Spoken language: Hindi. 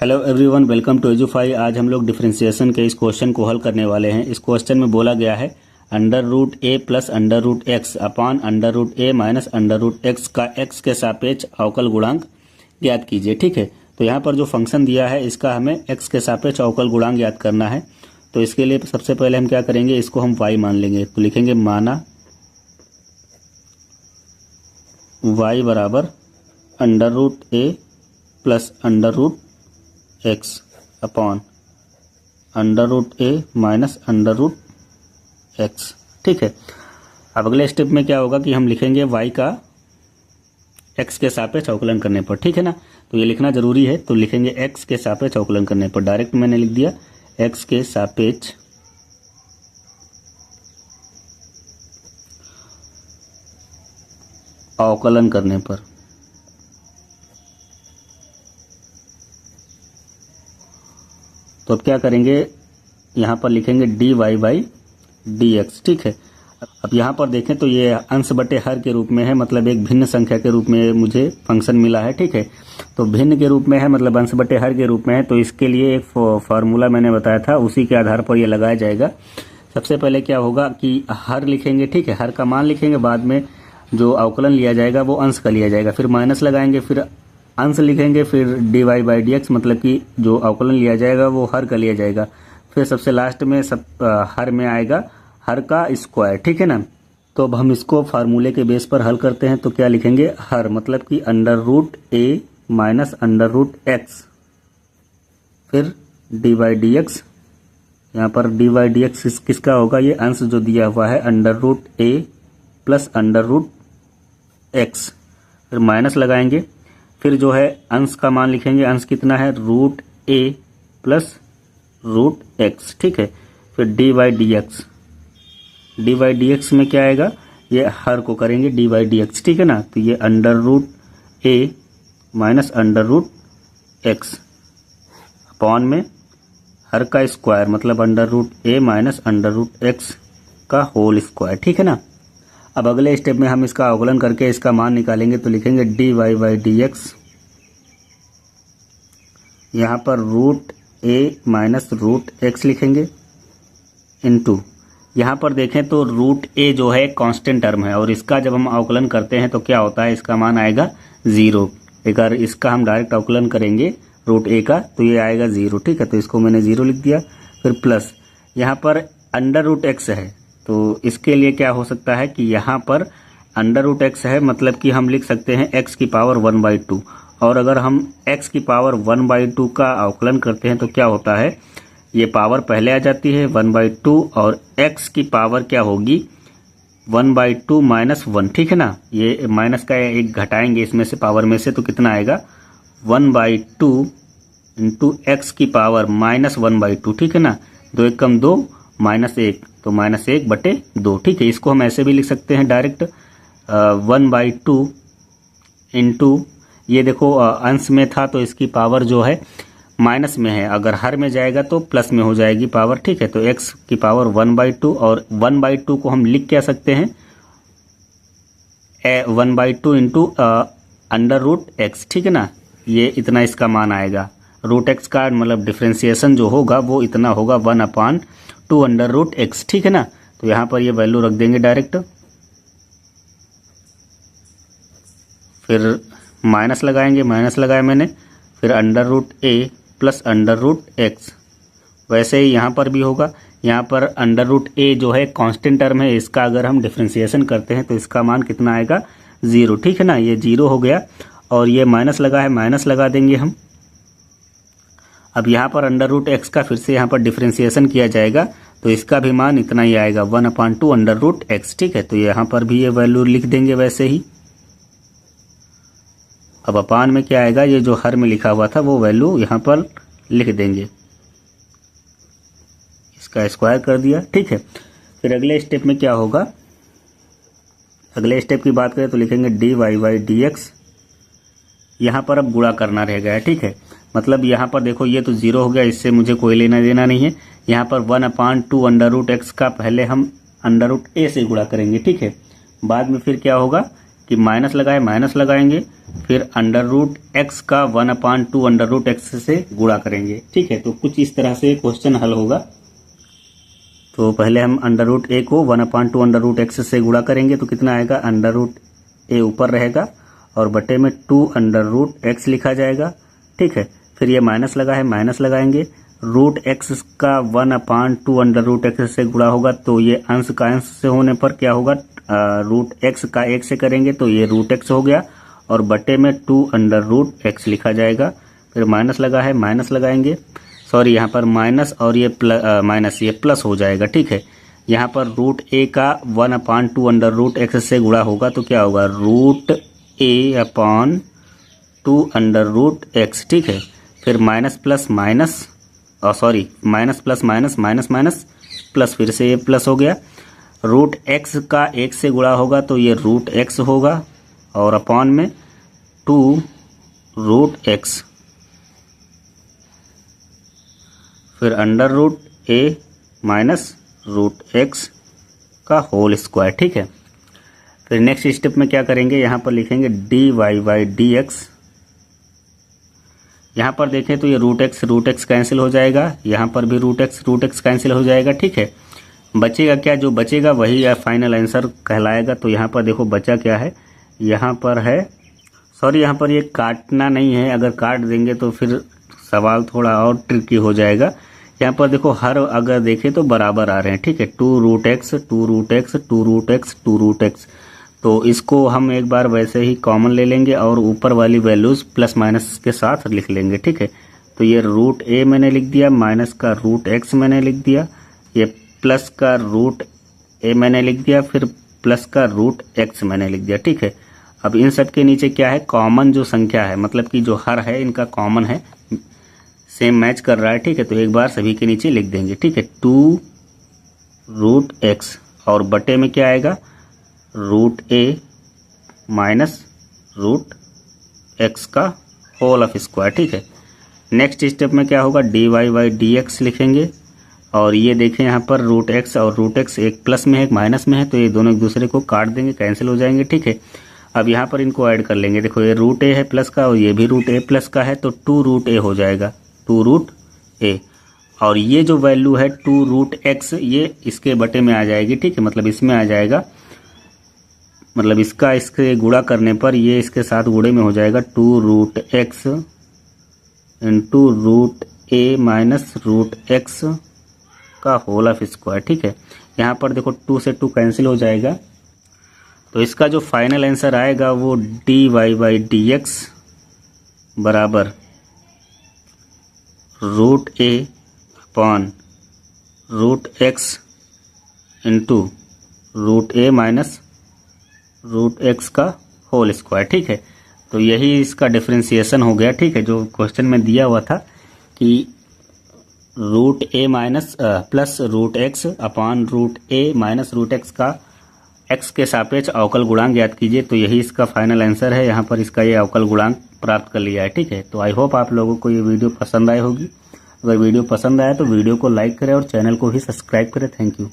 Hello everyone, welcome to Edufy. आज हम लोग डिफरेंशिएशन के इस क्वेश्चन को हल करने वाले हैं। इस क्वेश्चन में बोला गया है under root A plus under root X upon under root A minus under root x का एक्स के सापेक्ष अवकल गुणांक ज्ञात कीजिए। ठीक है, तो यहाँ पर जो फंक्शन दिया है इसका हमें एक्स के सापेक्ष अवकल गुणांक ज्ञात करना है। तो इसके लिए सबसे पहले हम क्या करेंगे, इसको हम वाई मान लेंगे। तो लिखेंगे माना वाई बराबर under root A plus under root X upon under root A minus under root X. ठीक है, अब अगले स्टेप में क्या होगा कि हम लिखेंगे y का x के सापेक्ष अवकलन करने पर। ठीक है ना, तो ये लिखना जरूरी है। तो लिखेंगे x के सापेक्ष अवकलन करने पर, डायरेक्ट मैंने लिख दिया x के सापेक्ष अवकलन करने पर। तो अब क्या करेंगे, यहाँ पर लिखेंगे dy बाई dx। ठीक है, अब यहाँ पर देखें तो ये अंश बटे हर के रूप में है, मतलब एक भिन्न संख्या के रूप में मुझे फंक्शन मिला है। ठीक है, तो भिन्न के रूप में है मतलब अंश बटे हर के रूप में है। तो इसके लिए एक फार्मूला मैंने बताया था, उसी के आधार पर ये लगाया जाएगा। सबसे पहले क्या होगा कि हर लिखेंगे। ठीक है, हर का मान लिखेंगे, बाद में जो अवकलन लिया जाएगा वो अंश का लिया जाएगा, फिर माइनस लगाएंगे, फिर अंश लिखेंगे, फिर dy बाई डी एक्स, मतलब कि जो अवकलन लिया जाएगा वो हर का लिया जाएगा, फिर सबसे लास्ट में हर में आएगा हर का स्क्वायर। ठीक है ना, तो अब हम इसको फार्मूले के बेस पर हल करते हैं। तो क्या लिखेंगे, हर मतलब कि अंडर रूट ए माइनस अंडर रूट एक्स, फिर dy बाई डी एक्स। यहाँ पर dy बाई डी एक्स किसका होगा, ये अंश जो दिया हुआ है under root A plus under root x, फिर माइनस लगाएंगे, फिर जो है अंश का मान लिखेंगे। अंश कितना है, root A plus root X. ठीक है, फिर D by D x. D by D x में क्या आएगा, ये हर को करेंगे डी बाई डी एक्स। ठीक है ना, तो ये अंडर रूट ए minus under root X upon में हर का स्क्वायर, मतलब अंडर रूट ए माइनस अंडर रूट एक्स का होल स्क्वायर। ठीक है ना, अब अगले स्टेप में हम इसका अवकलन करके इसका मान निकालेंगे। तो लिखेंगे dy बाई डी एक्स, यहाँ पर रूट ए माइनस रूट एक्स लिखेंगे इनटू, यहाँ पर देखें तो रूट ए जो है कांस्टेंट टर्म है, और इसका जब हम अवकलन करते हैं तो क्या होता है, इसका मान आएगा 0। अगर इसका हम डायरेक्ट अवकलन करेंगे रूट ए का तो ये आएगा 0। ठीक है, तो इसको मैंने 0 लिख दिया। फिर प्लस यहाँ पर अंडर रूट एक्स है, तो इसके लिए क्या हो सकता है कि यहाँ पर अंडर रूट एक्स है, मतलब कि हम लिख सकते हैं x की पावर 1/2। और अगर हम x की पावर 1/2 का अवकलन करते हैं तो क्या होता है, ये पावर पहले आ जाती है 1/2, और x की पावर क्या होगी 1/2 माइनस 1। ठीक है ना, ये माइनस का एक घटाएंगे इसमें से पावर में से, तो कितना आएगा 1/2 इंटू एक्स की पावर माइनस 1/2। ठीक है ना, 2 एकम 2 माइनस 1, तो माइनस 1/2। ठीक है, इसको हम ऐसे भी लिख सकते हैं डायरेक्ट 1/2 इंटू, ये देखो अंश में था तो इसकी पावर जो है माइनस में है, अगर हर में जाएगा तो प्लस में हो जाएगी पावर। ठीक है, तो x की पावर 1/2, और 1/2 को हम लिख क्या सकते हैं 1/2 इंटू अंडर रूट एक्स। ठीक है ना, ये इतना इसका मान आएगा। रूट एक्स का मतलब डिफ्रेंसिएशन जो होगा वो इतना होगा 1/2 अंडर रूट एक्स। ठीक है ना, तो यहाँ पर ये वैल्यू रख देंगे डायरेक्ट, फिर माइनस लगाएंगे, माइनस लगाया मैंने, फिर under root A plus under root x. वैसे ही यहाँ पर भी होगा, यहाँ पर अंडर रूट ए जो है कांस्टेंट टर्म है, इसका अगर हम डिफ्रेंसिएशन करते हैं तो इसका मान कितना आएगा 0। ठीक है ना, ये 0 हो गया, और ये माइनस लगा है, माइनस लगा देंगे हम। अब यहाँ पर अंडर रूट एक्स का फिर से यहाँ पर डिफ्रेंसिएशन किया जाएगा, तो इसका भी मान इतना ही आएगा 1/2 अंडर रूट एक्स। ठीक है, तो यहाँ पर भी ये वैल्यू लिख देंगे वैसे ही। अब अपान में क्या आएगा, ये जो हर में लिखा हुआ था वो वैल्यू यहाँ पर लिख देंगे, इसका स्क्वायर कर दिया। ठीक है, फिर अगले स्टेप में क्या होगा, अगले स्टेप की बात करें तो लिखेंगे dy बाई डी एक्स। यहाँ पर अब गुणा करना रह गया है। ठीक है, मतलब यहाँ पर देखो ये तो 0 हो गया, इससे मुझे कोई लेना देना नहीं है। यहाँ पर 1/2 अंडर रूट एक्स का पहले हम अंडर रूट ए से गुणा करेंगे। ठीक है, बाद में फिर क्या होगा कि माइनस लगाए, माइनस लगाएंगे, फिर अंडर रूट एक्स का 1/2 अंडर रूट एक्स से गुणा करेंगे। ठीक है, तो कुछ इस तरह से क्वेश्चन हल होगा। तो पहले हम अंडर रूट ए को 1/2 अंडर रूट एक्स से गुणा करेंगे तो कितना आएगा, अंडर रूट ए ऊपर रहेगा और बटे में 2 अंडर रूट एक्स लिखा जाएगा। ठीक है, फिर ये माइनस लगा है, माइनस लगाएंगे, रूट एक्स का 1/2 अंडर रूट एक्स से गुणा होगा तो ये अंश का अंश से होने पर क्या होगा, रूट एक्स का 1 से करेंगे तो ये रूट एक्स हो गया और बटे में 2 अंडर रूट एक्स लिखा जाएगा। फिर माइनस लगा है, माइनस लगाएंगे, सॉरी यहाँ पर माइनस और ये माइनस ये प्लस हो जाएगा। ठीक है, यहाँ पर रूट ए का 1/2 अंडर रूट एक्स से गुणा होगा तो क्या होगा, root a/2 under root X. ठीक है, फिर minus plus minus sorry minus plus minus minus minus plus, फिर से ये प्लस हो गया, रूट एक्स का 1 से गुणा होगा तो ये रूट एक्स होगा और अपॉन में 2 रूट एक्स, फिर अंडर रूट ए माइनस रूट एक्स का होल स्क्वायर। ठीक है, फिर नेक्स्ट स्टेप में क्या करेंगे, यहाँ पर लिखेंगे d Y by D x. यहाँ पर देखें तो ये रूट एक्स कैंसिल हो जाएगा, यहाँ पर भी रूट एक्स कैंसिल हो जाएगा। ठीक है, बचेगा क्या, जो बचेगा वही फाइनल आंसर कहलाएगा। तो यहाँ पर देखो बचा क्या है, यहाँ पर है, सॉरी यहाँ पर ये काटना नहीं है, अगर काट देंगे तो फिर सवाल थोड़ा और ट्रिकी हो जाएगा। यहाँ पर देखो हर अगर देखें तो बराबर आ रहे हैं। ठीक है, 2 root x 2 root x 2 root x 2 root x, तो इसको हम एक बार वैसे ही कॉमन ले लेंगे और ऊपर वाली वैल्यूज प्लस माइनस के साथ लिख लेंगे। ठीक है, तो ये रूट ए मैंने लिख दिया, माइनस का रूट एक्स मैंने लिख दिया, ये प्लस का रूट ए मैंने लिख दिया, फिर प्लस का रूट एक्स मैंने लिख दिया। ठीक है, अब इन सब के नीचे क्या है, कॉमन जो संख्या है, मतलब कि जो हर है इनका कॉमन है, सेम मैच कर रहा है। ठीक है, तो एक बार सभी के नीचे लिख देंगे। ठीक है, 2 रूट एक्स और बटे में क्या आएगा, रूट ए माइनस रूट एक्स का होल ऑफ स्क्वायर। ठीक है, नेक्स्ट स्टेप में क्या होगा, d Y by D x लिखेंगे और ये देखें यहाँ पर रूट एक्स और रूट एक्स एक प्लस में है एक माइनस में है, तो ये दोनों एक दूसरे को काट देंगे, कैंसिल हो जाएंगे। ठीक है, अब यहाँ पर इनको ऐड कर लेंगे। देखो ये रूट ए है प्लस का और ये भी रूट ए प्लस का है, तो 2 रूट ए हो जाएगा, 2 रूट ए, और ये जो वैल्यू है 2 रूट एक्स ये इसके बटे में आ जाएगी। ठीक है, मतलब इसमें आ जाएगा, मतलब इसका इसके गुणा करने पर ये इसके साथ गुणे में हो जाएगा 2 रूट एक्स इंटू रूट ए माइनस रूट एक्स का होल ऑफ स्क्वायर। ठीक है, यहाँ पर देखो 2 से 2 कैंसिल हो जाएगा, तो इसका जो फाइनल आंसर आएगा वो D Y by D X बराबर root A upon root X into root A minus root x का होल स्क्वायर। ठीक है, तो यही इसका डिफरेंशिएशन हो गया। ठीक है, जो क्वेश्चन में दिया हुआ था कि रूट ए minus plus root X upon root ए माइनस रूट एक्स का एक्स के सापेक्ष अवकल गुणांक ज्ञात कीजिए, तो यही इसका फाइनल आंसर है। यहाँ पर इसका ये अवकल गुणांक प्राप्त कर लिया है। ठीक है, तो आई होप आप लोगों को ये वीडियो पसंद आई होगी। अगर वीडियो पसंद आया तो वीडियो को लाइक करें और चैनल को भी सब्सक्राइब करें। Thank you.